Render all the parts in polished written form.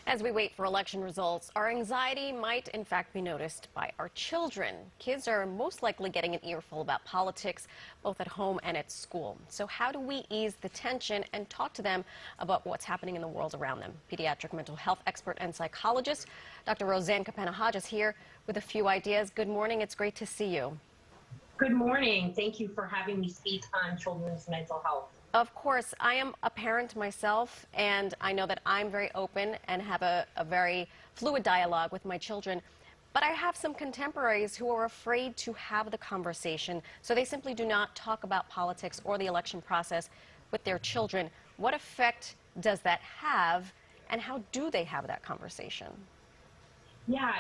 As we wait for election results, our anxiety might in fact be noticed by our children. Kids are most likely getting an earful about politics, both at home and at school. So how do we ease the tension and talk to them about what's happening in the world around them? Pediatric mental health expert and psychologist Dr. Roseann Capanna-Hodge is here with a few ideas. Good morning. It's great to see you. Good morning. Thank you for having me speak on children's mental health. Of course, I am a parent myself, and I know that I'm very open and have a very fluid dialogue with my children. But I have some contemporaries who are afraid to have the conversation, so they simply do not talk about politics or the election process with their children. What effect does that have, and how do they have that conversation? Yeah,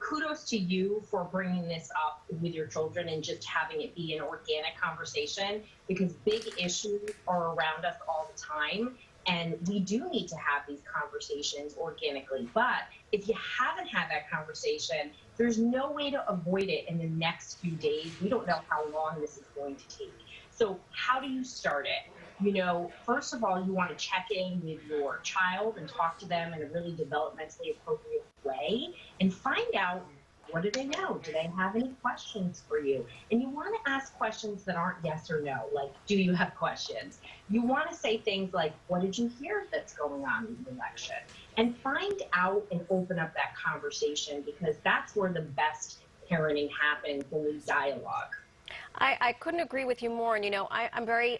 kudos to you for bringing this up with your children and just having it be an organic conversation, because big issues are around us all the time, and we do need to have these conversations organically. But if you haven't had that conversation, there's no way to avoid it in the next few days. We don't know how long this is going to take. So how do you start it? First of all, you want to check in with your child and talk to them in a really developmentally appropriate way and find out, what do they know? Do they have any questions for you? And you want to ask questions that aren't yes or no, like, do you have questions? You want to say things like, what did you hear that's going on in the election? And find out and open up that conversation, because that's where the best parenting happens, when we dialogue. I couldn't agree with you more. And, I'm very,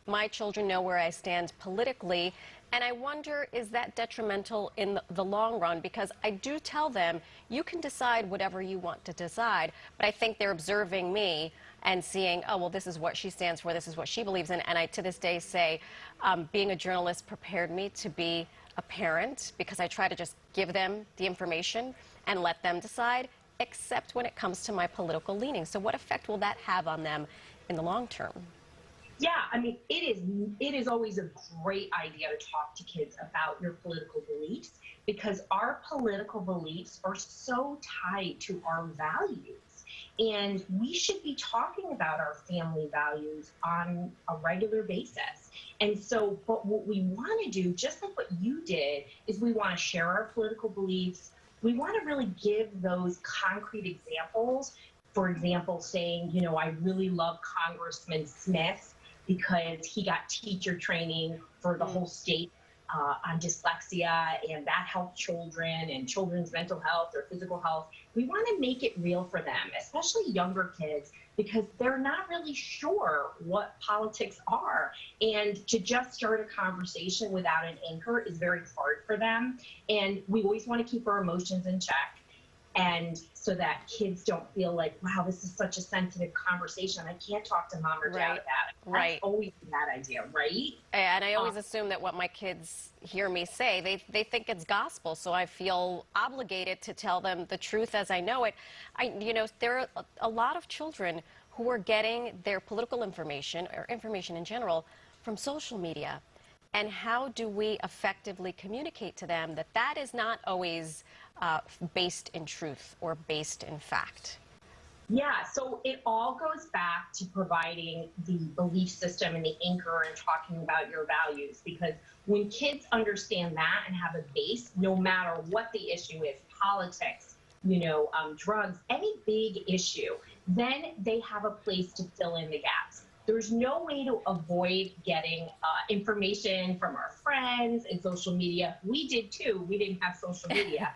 my children know where I stand politically. And I wonder, is that detrimental in the long run? Because I do tell them, you can decide whatever you want to decide. But I think they're observing me and seeing, oh, well, this is what she stands for, this is what she believes in. And I, to this day, say, being a journalist prepared me to be a parent, because I try to just give them the information and let them decide, except when it comes to my political leanings. So what effect will that have on them in the long term? Yeah, it is always a great idea to talk to kids about your political beliefs, because our political beliefs are so tied to our values. And we should be talking about our family values on a regular basis. And so, but what we want to do, just like what you did, is we want to share our political beliefs. We want to really give those concrete examples. For example, saying, I really love Congressman Smith because he got teacher training for the whole state on dyslexia, and that helped children and children's mental health or physical health. We want to make it real for them, especially younger kids, because they're not really sure what politics are. And to just start a conversation without an anchor is very hard for them. And we always want to keep our emotions in check, and so that kids don't feel like, wow, this is such a sensitive conversation, I can't talk to mom or dad about it. That's always a bad idea, right? And I always assume that what my kids hear me say, they think it's gospel, so I feel obligated to tell them the truth as I know it. There are a lot of children who are getting their political information, or information in general, from social media. And how do we effectively communicate to them that that is not always based in truth or based in fact? Yeah, so it all goes back to providing the belief system and the anchor and talking about your values, because when kids understand that and have a base, no matter what the issue is, politics, drugs, any big issue, then they have a place to fill in the gaps. There's no way to avoid getting information from our friends and social media. We did too. We didn't have social media.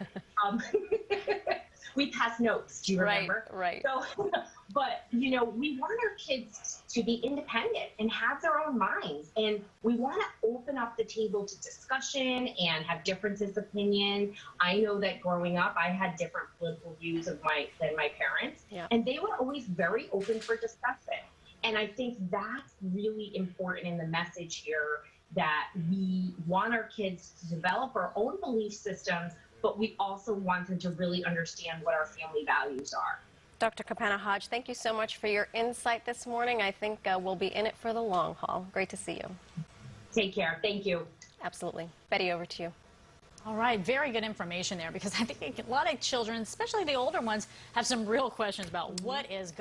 We passed notes. Do you remember? Right. So, but we want our kids to be independent and have their own minds, and we want to open up the table to discussion and have differences of opinion. I know that growing up, I had different political views than my parents, and they were always very open for discussion. And I think that's really important in the message here, that we want our kids to develop our own belief systems, but we also want them to really understand what our family values are. Dr. Capanna-Hodge, thank you so much for your insight this morning. I think we'll be in it for the long haul. Great to see you. Take care. Thank you. Absolutely. Betty, over to you. All right, very good information there, because I think a lot of children, especially the older ones, have some real questions about what is going on.